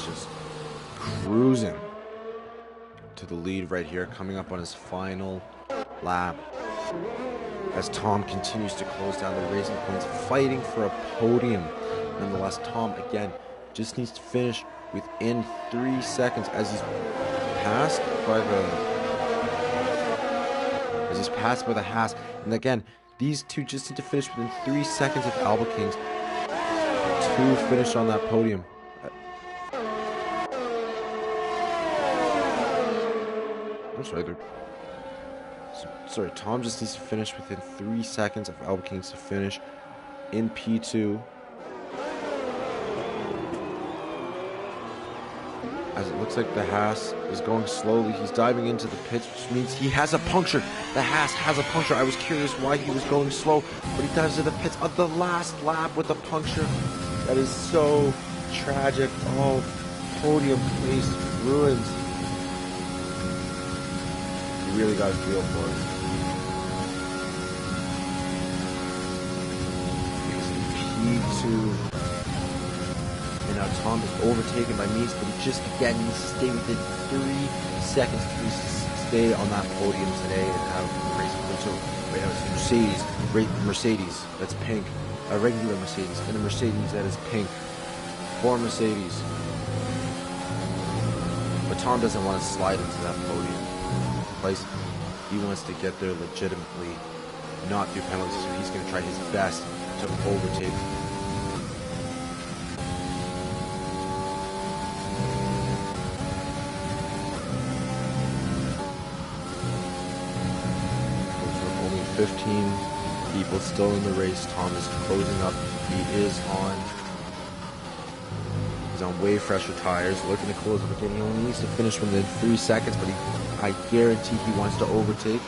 Speaker 1: Just cruising to the lead right here, coming up on his final lap as Tom continues to close down the racing points, fighting for a podium. Nonetheless, Tom again just needs to finish within 3 seconds as he's passed by the Haas. And again, these two just need to finish within 3 seconds of Alba Kings to finish on that podium. Sorry, Tom just needs to finish within 3 seconds of Alba Kings to finish in P2. As it looks like the Haas is going slowly. He's diving into the pits, which means he has a puncture. The Haas has a puncture. I was curious why he was going slow, but he dives into the pits on the last lap with a puncture. That is so tragic. Oh, podium place ruins. Really got a feel for it. P2. And now Tom is overtaken by Mies, but he just again needs to stay within 3 seconds to stay on that podium today and have the race. So right now it's Mercedes, that's pink. A regular Mercedes and a Mercedes that is pink. 4 Mercedes. But Tom doesn't want to slide into that podium. He wants to get there legitimately, not through penalties, so he's going to try his best to overtake. Only 15 people still in the race. Tom is closing up. He's on way fresher tires, looking to close up again. He only needs to finish within 3 seconds, but I guarantee he wants to overtake.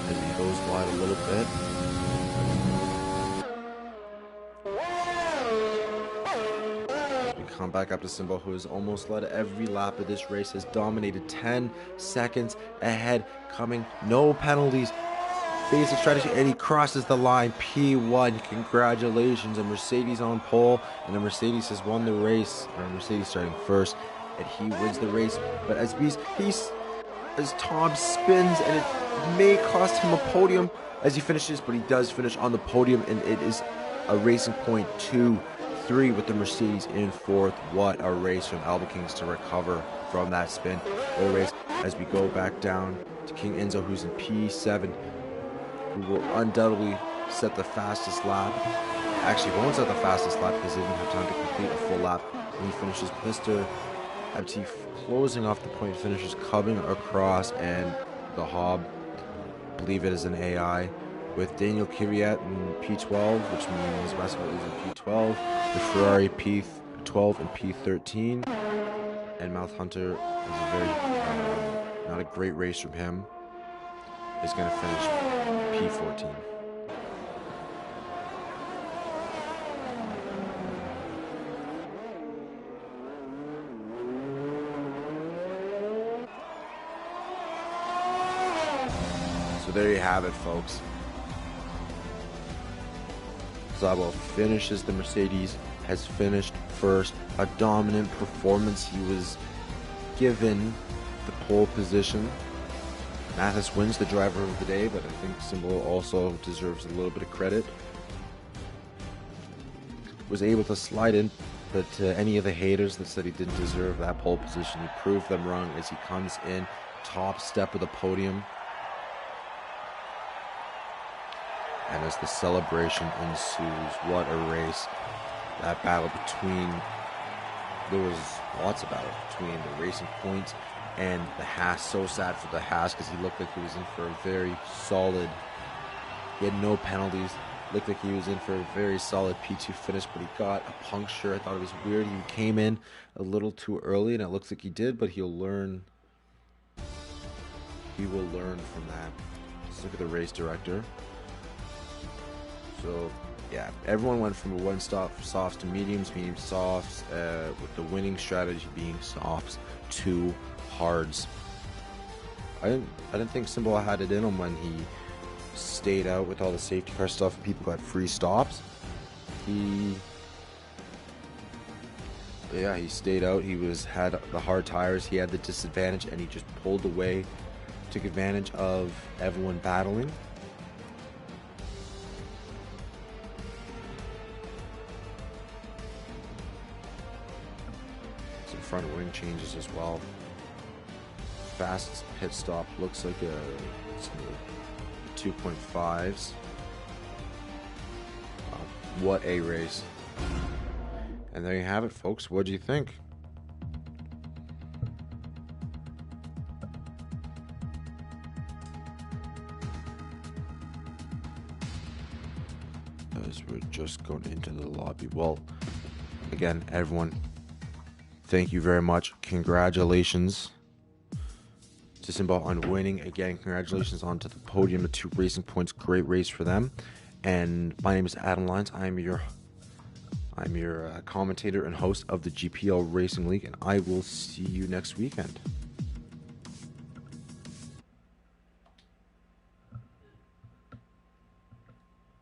Speaker 1: As he goes wide a little bit. We come back up to Simba, who has almost led every lap of this race, has dominated 10 seconds ahead, coming, no penalties. basic strategy, and he crosses the line. P1, congratulations. A Mercedes on pole, and the Mercedes has won the race. Or Mercedes starting first, and he wins the race. But as Tom spins, and it may cost him a podium as he finishes, but he does finish on the podium, and it is a Racing Point 2-3 with the Mercedes in fourth. What a race from Alba Kings to recover from that spin. What a race as we go back down to King Enzo, who's in P7, who will undoubtedly set the fastest lap. Actually, won't set the fastest lap because he didn't have time to complete a full lap. And he finishes Mr. Abti closing off the point, finishes coming across, and the Hob, believe it is an AI, with Daniel Kvyat in P12, which means Russell is in P12, the Ferrari P12 and P13, and Mouth Hunter is a very, not a great race from him, is going to finish P14. So there you have it, folks. Szabo finishes the Mercedes, has finished first. A dominant performance. He was given the pole position. Mathis wins the driver of the day, but I think Symbol also deserves a little bit of credit. Was able to slide in, but any of the haters that said he didn't deserve that pole position, he proved them wrong as he comes in top step of the podium. And as the celebration ensues, what a race. That battle between, there was lots of battle between the Racing Point and the Haas. So sad for the Haas because he looked like he was in for a very solid, he had no penalties. Looked like he was in for a very solid P2 finish, but he got a puncture. I thought it was weird. He came in a little too early, and it looks like he did, but he'll learn. He will learn from that. Let's look at the race director. So, yeah, everyone went from a one-stop softs to mediums, medium softs, with the winning strategy being softs to hards. I didn't think Symbol had it in him when he stayed out with all the safety car stuff and people got free stops. He stayed out. He had the hard tires. He had the disadvantage, and he just pulled away, took advantage of everyone battling. Some front wing changes as well. Fast pit stop looks like a 2.5s. What a race. And there you have it, folks. What do you think? As we're just going into the lobby. Well, again, everyone, thank you very much. Congratulations to Symbol on winning. Again, congratulations onto the podium, the 2 Racing Points. Great race for them. And my name is Adam Lyons. I'm your commentator and host of the GPL Racing League, and I will see you next weekend.